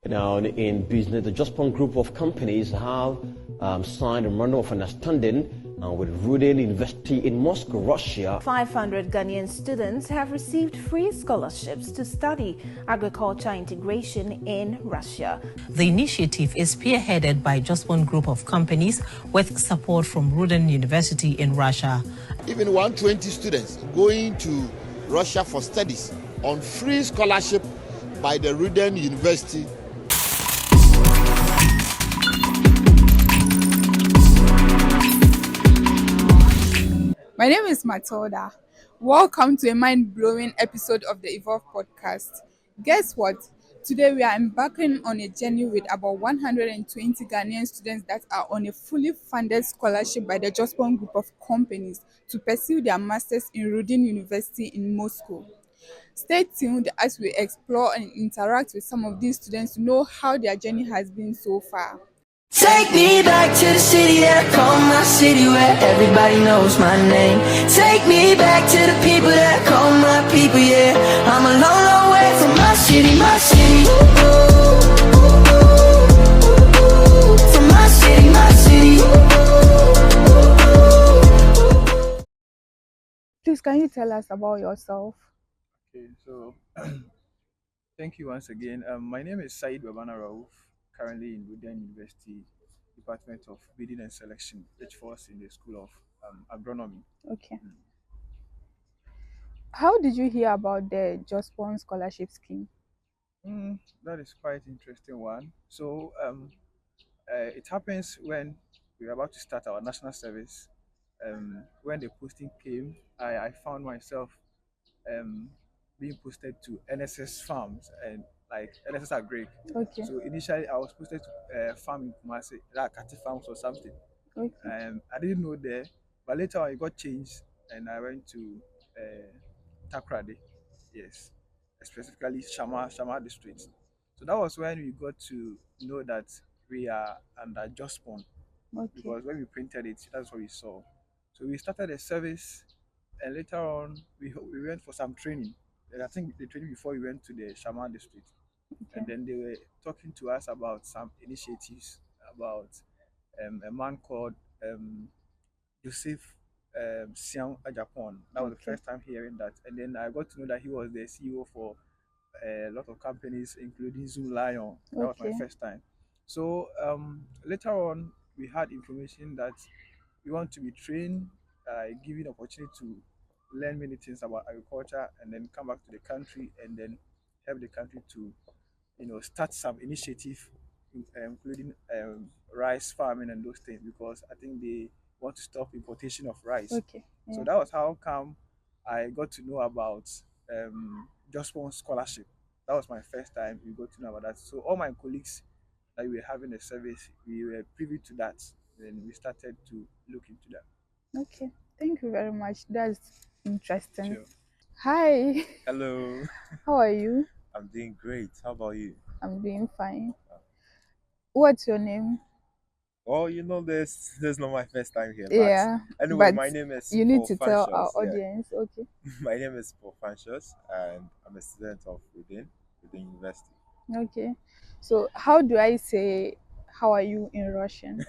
Now, in business, the Jospong group of companies have signed a memorandum of understanding with Ruden University in Moscow, Russia. 500 Ghanaian students have received free scholarships to study agriculture integration in Russia. The initiative is spearheaded by Jospong group of companies with support from Ruden University in Russia. Even 120 students going to Russia for studies on free scholarship by the Ruden University. My name is Matilda. Welcome to a mind-blowing episode of the Evolve podcast. Guess what? Today we are embarking on a journey with about 120 Ghanaian students that are on a fully funded scholarship by the Jospong group of companies to pursue their masters in Ruden University in Moscow. Stay tuned as we explore and interact with some of these students to know how their journey has been so far. Take me back to the city that I call my city, where everybody knows my name. Take me back to the people that I call my people, yeah. I'm a long, long way from my city, my city. From my city, my city. Please, can you tell us about yourself? Okay, so thank you once again. My name is Said Babana Raouf, currently in Ghanaian University, Department of Bidding and Selection, H4 in the School of Agronomy. Okay. How did you hear about the Jospong scholarship scheme? That is quite interesting one. So it happens when we were about to start our national service. When the posting came, I found myself being posted to NSS farms and like NSS Agri. Okay. So initially I was posted to farm in Kumasi, like Kati farms or something. Okay. I didn't know there, but later on it got changed and I went to Takrade, yes, specifically Shama district. So that was when we got to know that we are under Jospong, Okay. because when we printed it, that's what we saw. So we started a service, and later on we went for some training. And I think the training before we went to the Shama district, and then they were talking to us about some initiatives about a man called Joseph Siang Ajapon. That was the first time hearing that, and then I got to know that he was the CEO for a lot of companies, including Zoom Lion. That was my first time. So later on, we had information that we want to be trained, given opportunity to learn many things about agriculture, and then come back to the country and then help the country to, start some initiative, including rice farming and those things, because I think they want to stop importation of rice. Okay. Yeah. So that was how come I got to know about Jospong scholarship. That was my first time we got to know about that. So all my colleagues that we were having a service, we were privy to that. Then we started to look into that. Okay. Thank you very much. That's interesting. Sure. Hi. Hello. How are you? I'm doing great. How about you? I'm doing fine. What's your name? Oh, this is not my first time here. Yeah. But anyway, but my name is you need Paul to tell our Fanchos, yeah. audience. Okay. My name is Paul Fanchos, and I'm a student of Ruden University. Okay. So how do I say how are you in Russian?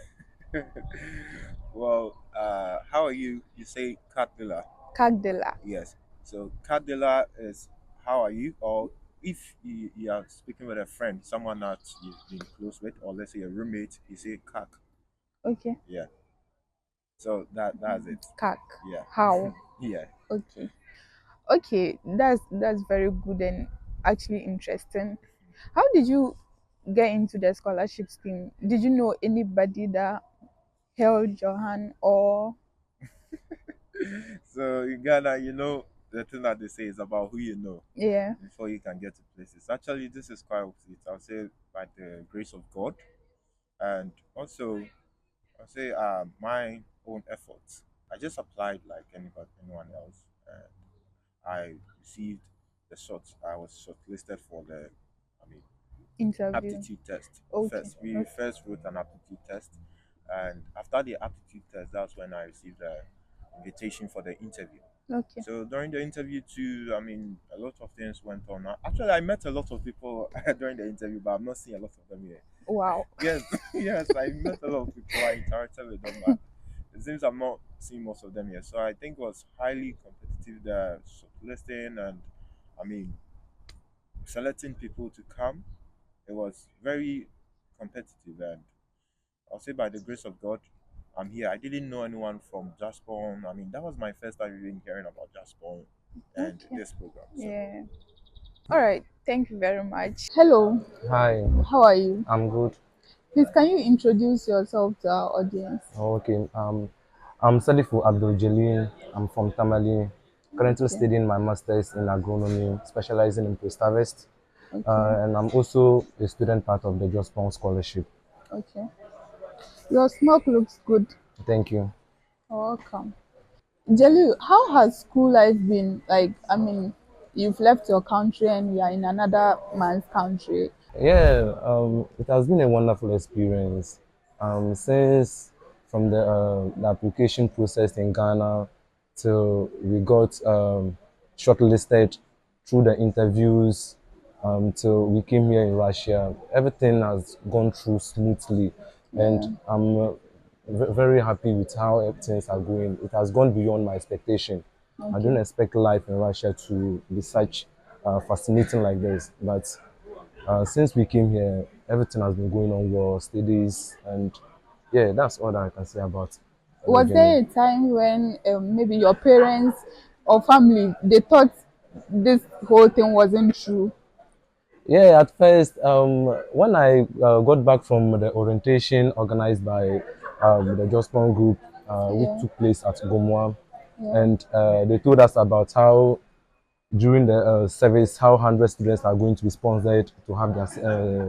Well, how are you? You say Kadila. Kagdela. Yes. So Kadila is how are you? Or if you are speaking with a friend, someone that you've been close with, or let's say a roommate, you say Kak. Okay. Yeah. So that's it. Kak. Yeah. How? Yeah. Okay. Okay. That's very good and actually interesting. How did you get into the scholarship scheme? Did you know anybody that held your hand or? So in Ghana, the thing that they say is about who you know Yeah. before you can get to places. Actually, this is quite opposite. I'll say by the grace of God, and also I'll say my own efforts. I just applied like anyone else, and I received the shot. I was shortlisted for the, Interview. aptitude test. Okay. We first wrote an aptitude test, and after the aptitude test, that's when I received the invitation for the interview. Okay. So during the interview too, I mean, a lot of things went on. Actually, I met a lot of people during the interview, but I'm not seeing a lot of them here. Wow. Yes, yes, I met a lot of people. I interacted with them, but it seems I'm not seeing most of them here. So I think it was highly competitive, the listing, and I mean, selecting people to come. It was very competitive, and I'll say by the grace of God, I'm here. I didn't know anyone from Jospong. I mean, that was my first time even hearing about Jospong and Okay. this program. So Yeah. All right. Thank you very much. Hello. Hi, How are you? I'm good. Please, can you introduce yourself to our audience? Okay, I'm Salifu Abdul Jalil. I'm from Tamale. Currently Okay. studying my master's in agronomy, specializing in post-harvest. Okay. And I'm also a student part of the Jospong scholarship. Okay. Your smoke looks good. Thank you. Welcome. Jelly, how has school life been? Like, I mean, you've left your country and you are in another man's country. Yeah, it has been a wonderful experience. Since from the application process in Ghana till we got shortlisted through the interviews till we came here in Russia, everything has gone through smoothly, and Yeah. I'm very happy with how things are going. It has gone beyond my expectation. I Okay. didn't expect life in Russia to be such fascinating like this, but since we came here, everything has been going on well, studies, and yeah, that's all that I can say about Was living. there a time when maybe your parents or family they thought this whole thing wasn't true? Yeah, at first, when I got back from the orientation organized by the Jospong group, which Yeah. took place at Gomwa, Yeah. and they told us about how during the service, how 100 students are going to be sponsored to have their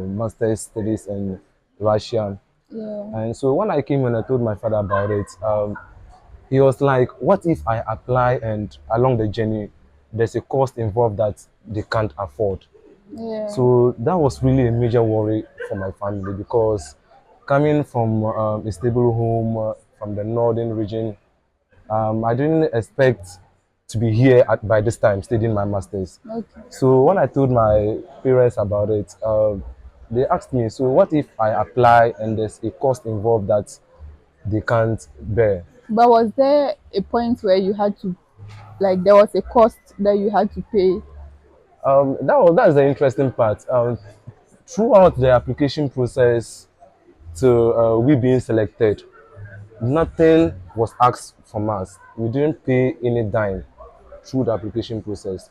master's studies in Russia. Yeah. And so when I came and I told my father about it, he was like, "What if I apply and along the journey, there's a cost involved that they can't afford?" Yeah. So that was really a major worry for my family because coming from a stable home from the northern region, I didn't expect to be here by this time studying my masters. Okay. So when I told my parents about it, they asked me, "So what if I apply and there's a cost involved that they can't bear?" But was there a point where you had to, like, there was a cost that you had to pay? That's the interesting part. Throughout the application process to we being selected, nothing was asked from us. We didn't pay any dime through the application process.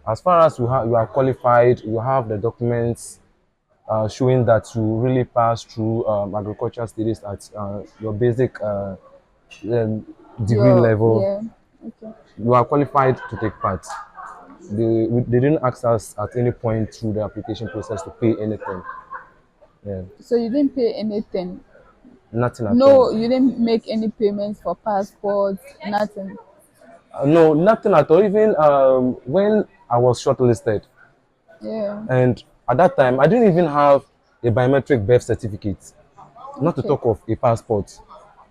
As far as you are qualified, you have the documents showing that you really passed through agricultural studies at your basic um, degree Your level. yeah. Okay. You are qualified to take part. They didn't ask us at any point through the application process to pay anything. Yeah, So you didn't pay anything. nothing at all. No, you didn't make any payments for passports, nothing. No, nothing at all. Even when I was shortlisted, Yeah. and at that time, I didn't even have a biometric birth certificate, not to Okay. talk of a passport.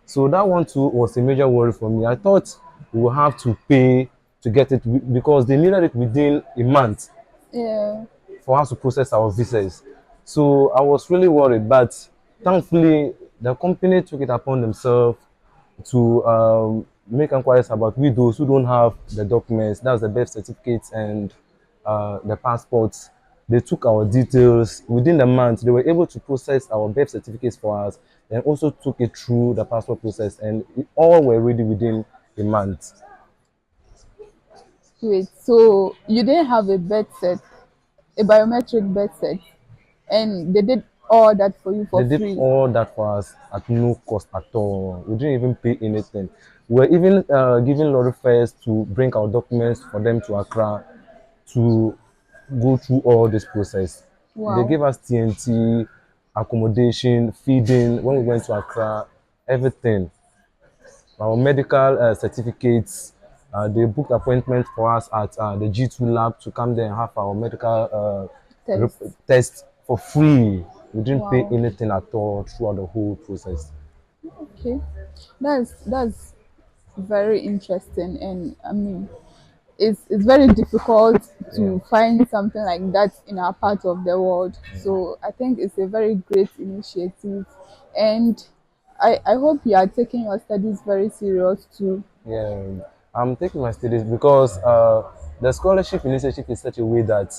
So that one too was a major worry for me. I thought we would have to pay to get it because they needed it within a month Yeah. for us to process our visas. So I was really worried, but thankfully the company took it upon themselves to make inquiries about we those who don't have the documents, that's the birth certificates and the passports. They took our details within the month. They were able to process our birth certificates for us and also took it through the passport process, and it all were ready within a month. Wait, so you didn't have a birth set, a biometric birth set, and they did all that for you for They did free? all that for us at no cost at all. We didn't even pay anything. We were even given lorry fares to bring our documents for them to Accra to go through all this process. They Wow. gave us TNT, accommodation, feeding when we went to Accra, everything. Our medical certificates. They booked appointments for us at the G2 lab to come there and have our medical Test. test for free. We didn't pay Wow. anything at all throughout the whole process. Okay. That's very interesting, and I mean, it's very difficult Yeah. to find something like that in our part of the world. So I think it's a very great initiative, and I hope you are taking your studies very serious too. Yeah, I'm taking my studies because the scholarship initiative is such a way that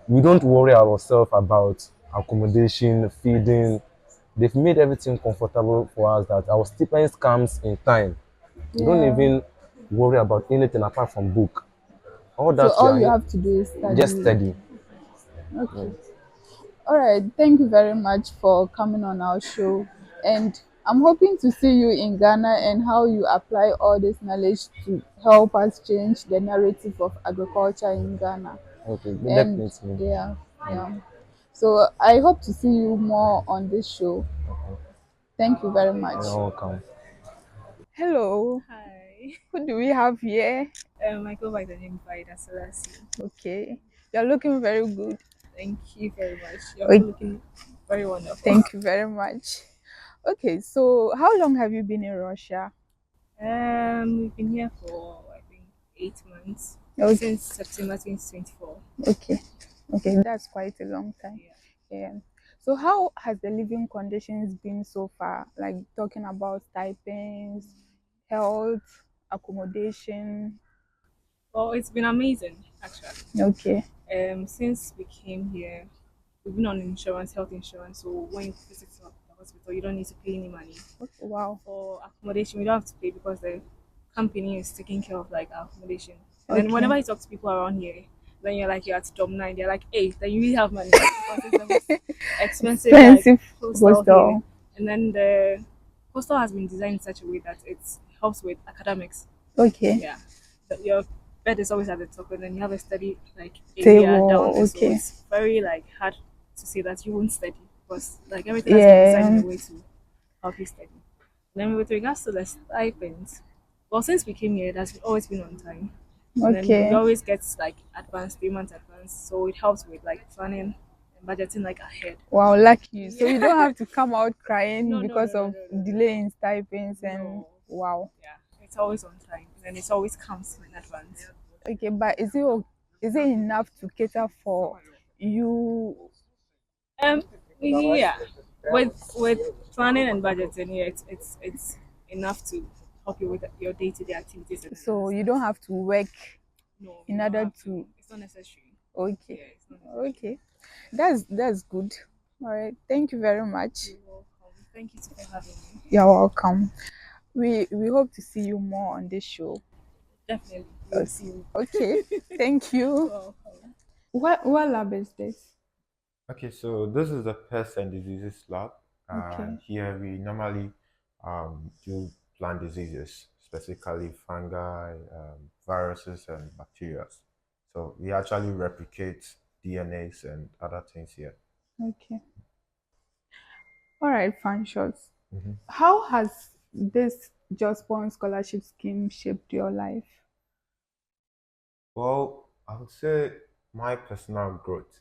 we don't worry ourselves about accommodation, feeding. They've made everything comfortable for us that our stipends comes in time. We don't Yeah. even worry about anything apart from book. All So that we all are you have to do is just study. study. Okay. All right. Thank you very much for coming on our show. And I'm hoping to see you in Ghana and how you apply all this knowledge to help us change the narrative of agriculture in Ghana. Okay, And definitely. yeah, yeah. So I hope to see you more on this show. Thank you very much. You're welcome. Hello. Hi. Who do we have here? I go by the name Vida Selassie. Okay. You're looking very good. Thank you very much. You're also Okay. looking very wonderful. Thank you very much. Okay, so how long have you been in Russia? We've been here for I think 8 months Okay, since September 2024. okay, okay, that's quite a long time. Yeah. Yeah. So how has the living conditions been so far? Like talking about stipends, health, accommodation. Well, it's been amazing actually. Okay. Since we came here, we've been on insurance, health insurance. So when you visit the hospital, you don't need to pay any money. Wow. For accommodation, we don't have to pay because the company is taking care of like our accommodation. And then Okay. whenever you talk to people around here, then you're like you're at Dom 9, they're like, hey, then you really have money because it's the most expensive like Expensive hostel here. hostel. And then the hostel has been designed in such a way that it helps with academics. Okay. Yeah. Your bed is always at the top and then you have a study like area down Table. there. So Okay. it's very like hard to say that you won't study because like everything has been designed in Yeah. a way to help you study. Then with regards to the stipends, well, since we came here, it has always been on time. And then we Okay. always get like advance, 3 months advance. So it helps with like planning and budgeting like ahead. Wow, lucky. So you Yeah. don't have to come out crying No, no, because no, no, of no, no, no. delay in stipends and No. wow. Yeah. It's always on time. And it always comes in advance. Okay, but is it enough to cater for you? Um yeah. With planning and budgeting, yeah, it's enough to help you with your day to day activities and So you stuff. don't have to work No, in you don't order have to. to. It's not necessary. Okay, Yeah, it's not necessary. okay, that's good. All right, thank you very much. You're welcome. Thank you for having me. You're welcome. We hope to see you more on this show. Definitely. We'll see you. Okay, thank you. Welcome. What lab is this? Okay, so this is the Pest and Diseases Lab, Okay. and here we normally do plant diseases, specifically fungi, viruses, and bacteria. So we actually replicate DNAs and other things here. Okay. All right, fun shots. Mhm. How has this Jospong scholarship scheme shaped your life? Well, I would say my personal growth.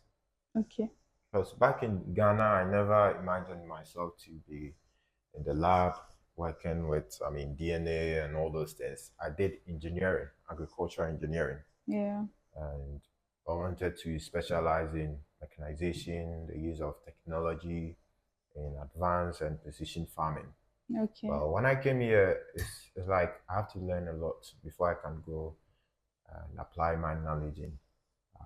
Okay. Because back in Ghana, I never imagined myself to be in the lab working with, DNA and all those things. I did engineering, agricultural engineering, Yeah. and I wanted to specialize in mechanization, the use of technology in advanced and precision farming. Okay. But when I came here, it's like I have to learn a lot before I can go and apply my knowledge in uh,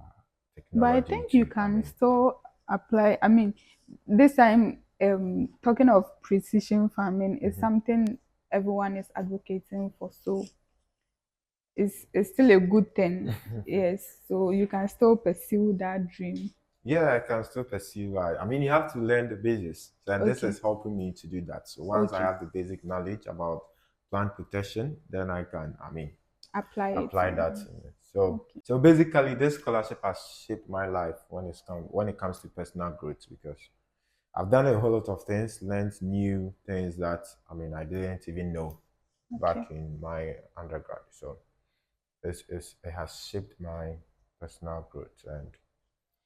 But I technology think you to, can still apply. I mean, this time, talking of precision farming is Mhm. something everyone is advocating for. So it's still a good thing. Yes. So you can still pursue that dream. Yeah, I can still pursue. You have to learn the basics, and this Okay. is helping me to do that. So once I Okay. have the basic knowledge about plant protection, then I can, Apply it. apply that. So, Okay. so basically, this scholarship has shaped my life when it comes to personal growth because I've done a whole lot of things, learned new things that I didn't even know Okay. back in my undergrad. So it has shaped my personal growth and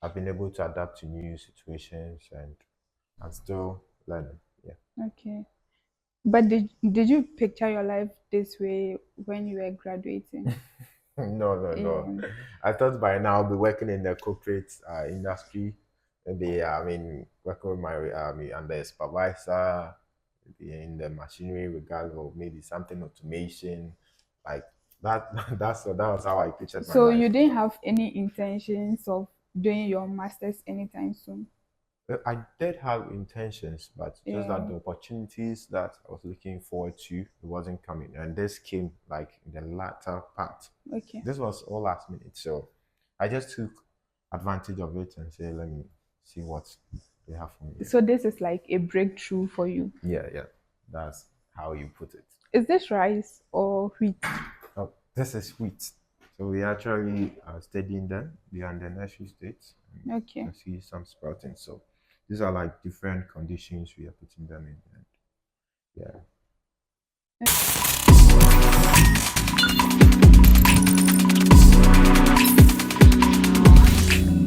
I've been able to adapt to new situations and I'm still learning. Yeah. Okay. But did you picture your life this way when you were graduating? No. Yeah. I thought by now I'll be working in the corporate industry. Maybe working with my under a supervisor, maybe in the machinery regard, or maybe something automation, like that. That was how I pictured my So life. you didn't have any intentions of doing your masters anytime soon? Well, I did have intentions, but just that Yeah. the opportunities that I was looking forward to, it wasn't coming. And this came like in the latter part. Okay. This was all last minute. So I just took advantage of it and said, let me see what they have for me. So this is like a breakthrough for you. Yeah. That's how you put it. Is this rice or wheat? Oh, this is wheat. So we actually are studying them. They are in the nursery state. Okay. I see some sprouting. So these are like different conditions we are putting them in. And yeah.